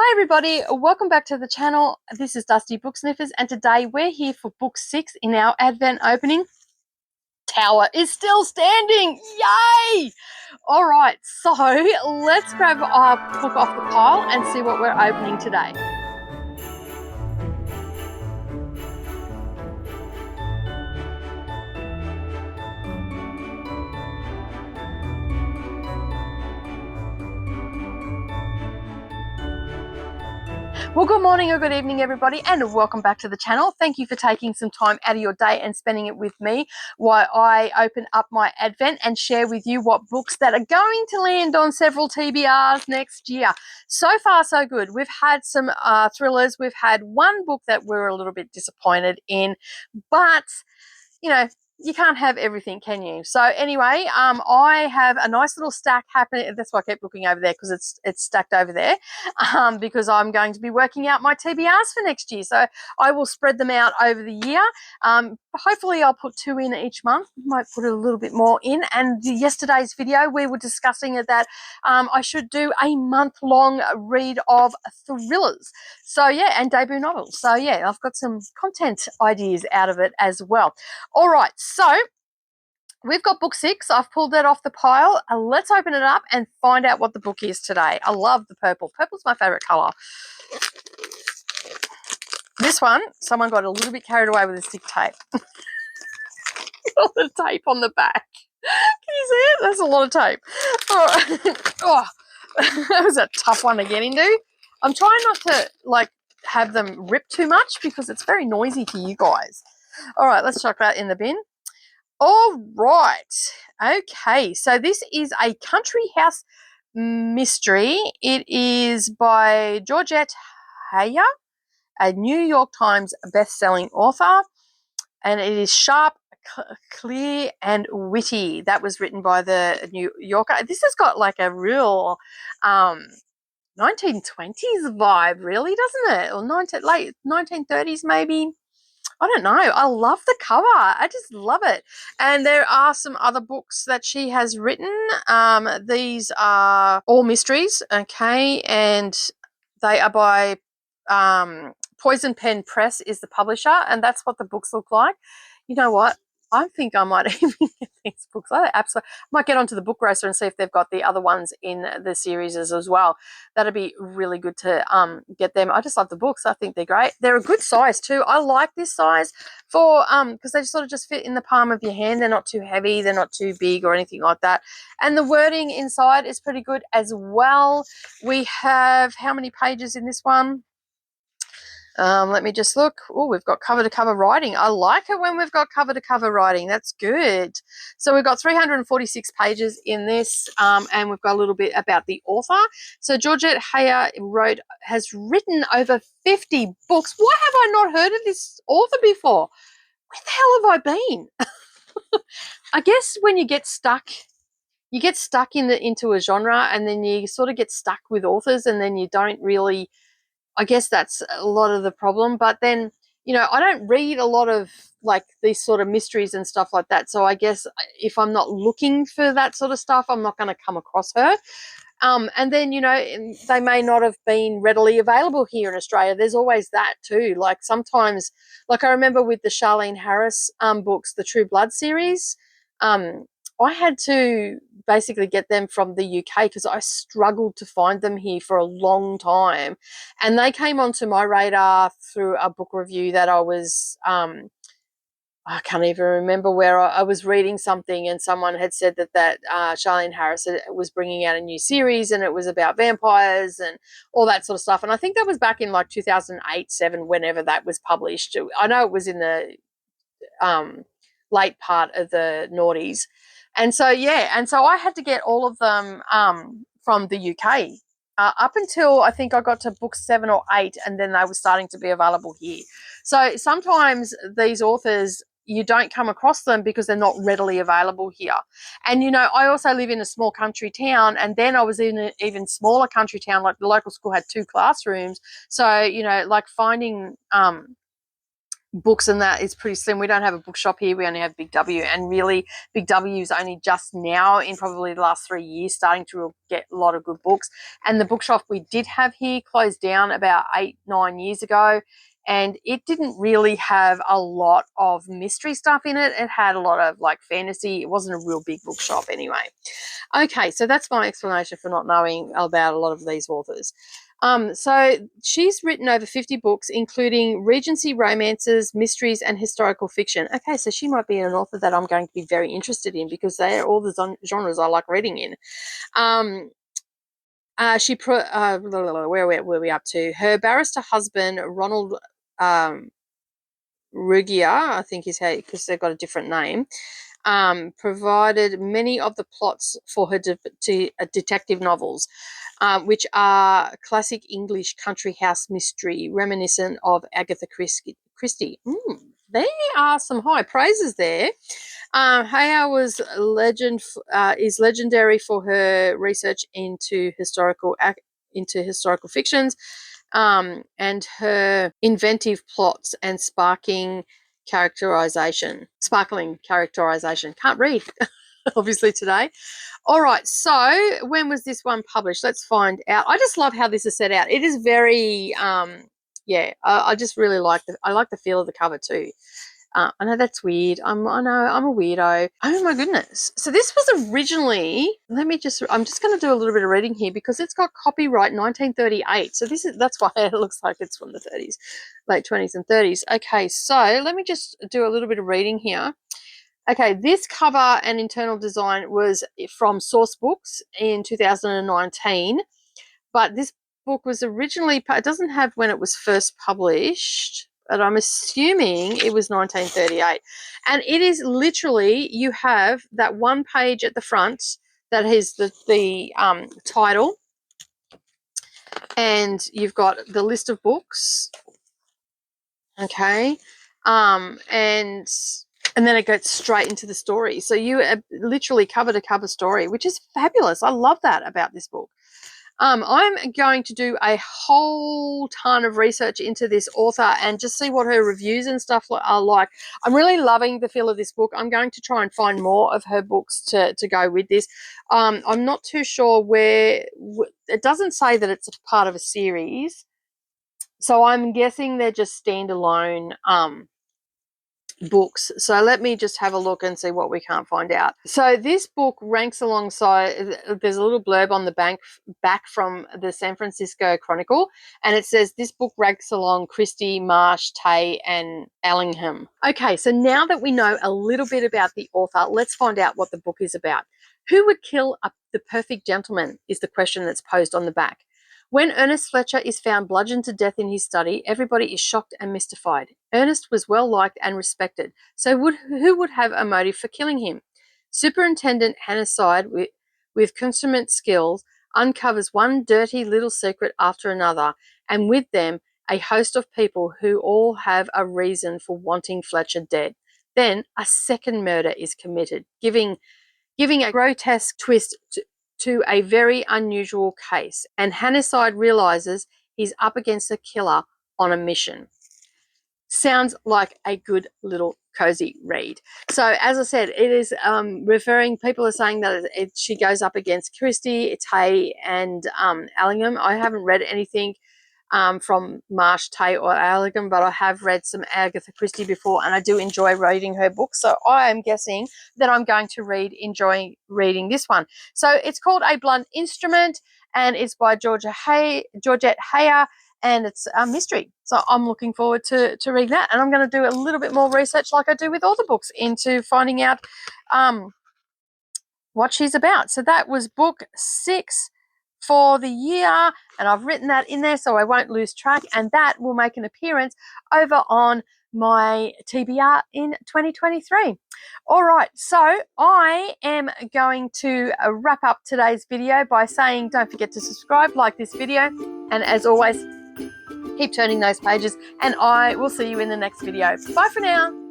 Hi everybody, welcome back to the channel. This is Dusty Book Sniffers and today we're here for book 6 in our Advent opening. Tower is still standing! Yay! Alright, so let's grab our book off the pile and see what we're opening today. Well, good morning or good evening, everybody, and welcome back to the channel. Thank you for taking some time out of your day and spending it with me while I open up my Advent and share with you what books that are going to land on several TBRs next year. So far, so good. We've had some thrillers. We've had one book that we're a little bit disappointed in, but, you know, you can't have everything, can you? So anyway, I have a nice little stack happening. That's why I keep looking over there, because it's stacked over there, because I'm going to be working out my TBRs for next year. So I will spread them out over the year. Hopefully I'll put 2 in each month. Might put a little bit more in. And yesterday's video, we were discussing that I should do a month-long read of thrillers. So yeah, and debut novels. So yeah, I've got some content ideas out of it as well. All right, so we've got book 6. I've pulled that off the pile. Let's open it up and find out what the book is today. I love the purple. Purple's my favorite color. This one, someone got a little bit carried away with the stick tape. All the tape on the back. Can you see it? That's a lot of tape. All right. Oh, that was a tough one to get into. I'm trying not to have them rip too much because it's very noisy for you guys. All right, let's chuck that in the bin. All right. Okay, so this is a country house mystery. It is by Georgette Heyer, a New York Times best-selling author, and it is sharp, clear, and witty. That was written by the New Yorker. This has got like a real 1920s vibe, really, doesn't it? Or late 1930s, maybe. I don't know. I love the cover. I just love it. And there are some other books that she has written. These are all mysteries, okay? And they are by Poison Pen Press is the publisher, and that's what the books look like. You know what? I think I might even get these books. I might get onto the book grocer and see if they've got the other ones in the series as well. That'd be really good to get them. I just love the books. I think they're great. They're a good size too. I like this size for because they sort of just fit in the palm of your hand. They're not too heavy. They're not too big or anything like that. And the wording inside is pretty good as well. We have how many pages in this one? Let me just look. Oh, we've got cover-to-cover writing. I like it when we've got cover-to-cover writing. That's good. So we've got 346 pages in this, and we've got a little bit about the author. So Georgette Heyer has written over 50 books. Why have I not heard of this author before? Where the hell have I been? I guess when you get stuck into a genre, and then you sort of get stuck with authors, and then you don't really. I guess that's a lot of the problem. But then, I don't read a lot of these sort of mysteries and stuff like that. So I guess if I'm not looking for that sort of stuff, I'm not going to come across her. And then, they may not have been readily available here in Australia. There's always that too. Like sometimes, I remember with the Charlene Harris books, the True Blood series, I had to basically get them from the UK because I struggled to find them here for a long time. And they came onto my radar through a book review that I was, I can't even remember where I was reading something, and someone had said that Charlene Harris was bringing out a new series, and it was about vampires and all that sort of stuff. And I think that was back in 2008, 7, whenever that was published. I know it was in the late part of the noughties. And so, I had to get all of them from the UK up until I think I got to book 7 or 8, and then they were starting to be available here. So sometimes these authors, you don't come across them because they're not readily available here. And, I also live in a small country town, and then I was in an even smaller country town, like the local school had 2 classrooms. So, finding books and that is pretty slim. We don't have a bookshop here. We only have Big W, and really Big W is only just now, in probably the last 3 years, starting to get a lot of good books. And the bookshop we did have here closed down about 8-9 years ago, and it didn't really have a lot of mystery stuff in it. It had a lot of like fantasy. It wasn't a real big bookshop anyway. Okay, so that's my explanation for not knowing about a lot of these authors. So she's written over 50 books, including Regency romances, mysteries, and historical fiction. Okay, so she might be an author that I'm going to be very interested in, because they are all the genres I like reading in. Where were we up to? Her barrister husband, Ronald Ruggier, I think is how, because they've got a different name, provided many of the plots for her detective novels, which are classic English country house mystery reminiscent of Agatha Christie. There are some high praises there. Heyer is legendary for her research into historical fictions, and her inventive plots and sparkling characterization. Can't read, obviously, today. All right, so when was this one published? Let's find out. I just love how this is set out. It is very, I just really like the feel of the cover too. I know that's weird. I know I'm a weirdo. Oh my goodness. So this was originally, I'm just going to do a little bit of reading here, because it's got copyright 1938. So that's why it looks like it's from the 30s, late 20s and 30s. Okay, so let me just do a little bit of reading here. Okay, this cover and internal design was from Source Books in 2019, but this book was originally, it doesn't have when it was first published, but I'm assuming it was 1938. And it is literally, you have that one page at the front that has the title, and you've got the list of books, okay, and then it goes straight into the story. So you literally cover to cover story, which is fabulous. I love that about this book. I'm going to do a whole ton of research into this author and just see what her reviews and stuff are like. I'm really loving the feel of this book. I'm going to try and find more of her books to go with this. I'm not too sure where, it doesn't say that it's a part of a series, so I'm guessing they're just standalone books. So let me just have a look and see what we can't find out. So this book ranks alongside, there's a little blurb on the back from the San Francisco Chronicle, and it says this book ranks along Christie, Marsh, Tay, and Allingham. Okay, so now that we know a little bit about the author, let's find out what the book is about. Who would kill the perfect gentleman is the question that's posed on the back. When Ernest Fletcher is found bludgeoned to death in his study, everybody is shocked and mystified. Ernest was well liked and respected, so who would have a motive for killing him? Superintendent Hannaside, with consummate skills, uncovers one dirty little secret after another, and with them a host of people who all have a reason for wanting Fletcher dead. Then a second murder is committed, giving a grotesque twist to a very unusual case, and Hannaside realizes he's up against a killer on a mission. Sounds like a good little cozy read. So as I said, it is people are saying that she goes up against Christie, Tay, and Allingham. I haven't read anything from Marsh, Tay, or Allingham, but I have read some Agatha Christie before, and I do enjoy reading her books. So I am guessing that I'm going to enjoy reading this one. So it's called A Blunt Instrument, and it's by Georgette Heyer, and it's a mystery. So I'm looking forward to reading that, and I'm going to do a little bit more research, like I do with all the books, into finding out what she's about. So that was book 6 for the year, and I've written that in there so I won't lose track, and that will make an appearance over on my TBR in 2023. All right, so I am going to wrap up today's video by saying don't forget to subscribe, like this video, and as always, keep turning those pages, and I will see you in the next video. Bye for now.